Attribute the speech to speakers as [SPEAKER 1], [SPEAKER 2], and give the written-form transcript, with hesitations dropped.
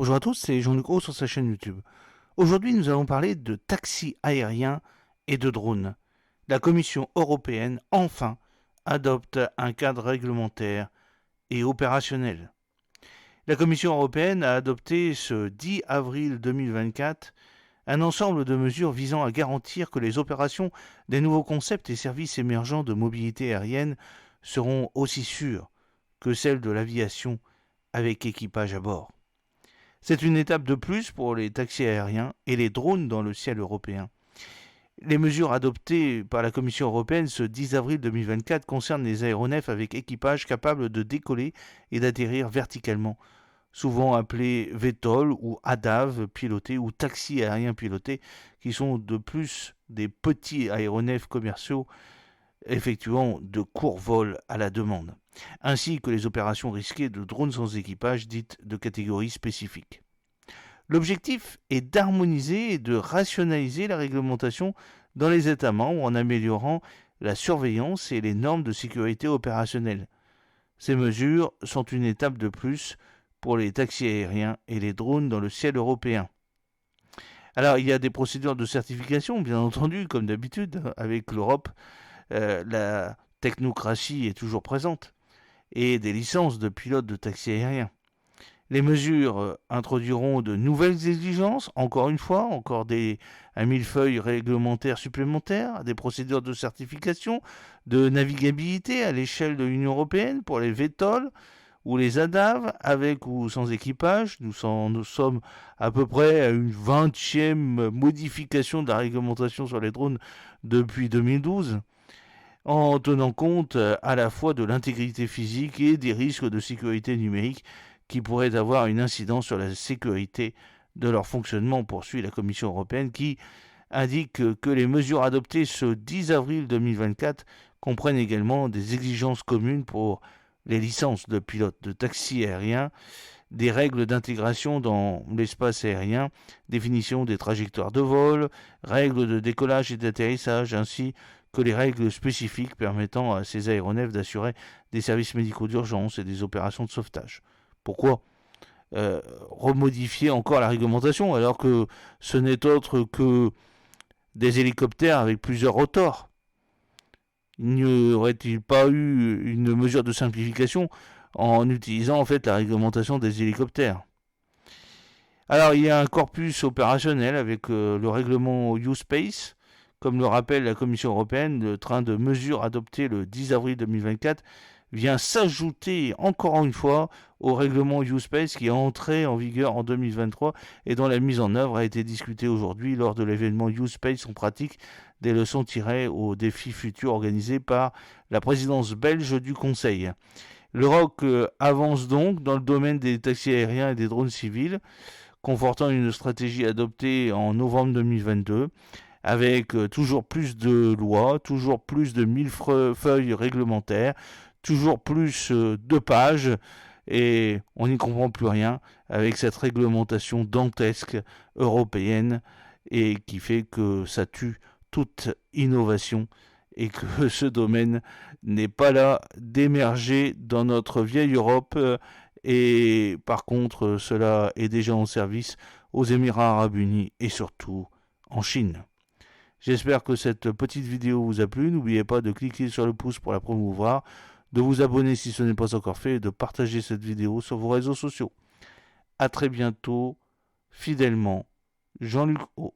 [SPEAKER 1] Bonjour à tous, c'est Jean-Luc Roux sur sa chaîne YouTube. Aujourd'hui, nous allons parler de taxis aériens et de drones. La Commission européenne, enfin, adopte un cadre réglementaire et opérationnel. La Commission européenne a adopté ce 10 avril 2024 un ensemble de mesures visant à garantir que les opérations des nouveaux concepts et services émergents de mobilité aérienne seront aussi sûres que celles de l'aviation avec équipage à bord. C'est une étape de plus pour les taxis aériens et les drones dans le ciel européen. Les mesures adoptées par la Commission européenne ce 10 avril 2024 concernent les aéronefs avec équipage capables de décoller et d'atterrir verticalement, souvent appelés VTOL ou ADAV pilotés ou taxis aériens pilotés, qui sont de plus des petits aéronefs commerciaux effectuant de courts vols à la demande, ainsi que les opérations risquées de drones sans équipage dites de catégorie spécifique. L'objectif est d'harmoniser et de rationaliser la réglementation dans les États membres en améliorant la surveillance et les normes de sécurité opérationnelle. Ces mesures sont une étape de plus pour les taxis aériens et les drones dans le ciel européen. Alors, il y a des procédures de certification, bien entendu, comme d'habitude, avec l'Europe, la technocratie est toujours présente, et des licences de pilotes de taxis aériens. Les mesures introduiront de nouvelles exigences, encore une fois, un millefeuille réglementaire supplémentaire, des procédures de certification, de navigabilité à l'échelle de l'Union européenne pour les VTOL ou les ADAV, avec ou sans équipage. Nous sommes à peu près à une 20e modification de la réglementation sur les drones depuis 2012, en tenant compte à la fois de l'intégrité physique et des risques de sécurité numérique qui pourraient avoir une incidence sur la sécurité de leur fonctionnement, poursuit la Commission européenne, qui indique que les mesures adoptées ce 10 avril 2024 comprennent également des exigences communes pour les licences de pilotes de taxis aériens, des règles d'intégration dans l'espace aérien, définition des trajectoires de vol, règles de décollage et d'atterrissage, ainsi que les règles spécifiques permettant à ces aéronefs d'assurer des services médicaux d'urgence et des opérations de sauvetage. Pourquoi remodifier encore la réglementation alors que ce n'est autre que des hélicoptères avec plusieurs rotors? N'y aurait-il pas eu une mesure de simplification en utilisant en fait la réglementation des hélicoptères? Alors il y a un corpus opérationnel avec le règlement U-Space. Comme le rappelle la Commission européenne, le train de mesures adopté le 10 avril 2024 vient s'ajouter encore une fois au règlement U-Space qui est entré en vigueur en 2023 et dont la mise en œuvre a été discutée aujourd'hui lors de l'événement U-Space en pratique, des leçons tirées aux défis futurs organisés par la présidence belge du Conseil. L'Europe avance donc dans le domaine des taxis aériens et des drones civils, confortant une stratégie adoptée en novembre 2022, avec toujours plus de lois, toujours plus de millefeuilles réglementaires, toujours plus de pages, et on n'y comprend plus rien avec cette réglementation dantesque européenne et qui fait que ça tue toute innovation et que ce domaine n'est pas là d'émerger dans notre vieille Europe et par contre cela est déjà en service aux Émirats arabes unis et surtout en Chine. J'espère que cette petite vidéo vous a plu. N'oubliez pas de cliquer sur le pouce pour la promouvoir, de vous abonner si ce n'est pas encore fait et de partager cette vidéo sur vos réseaux sociaux. A très bientôt, fidèlement, Jean-Luc O.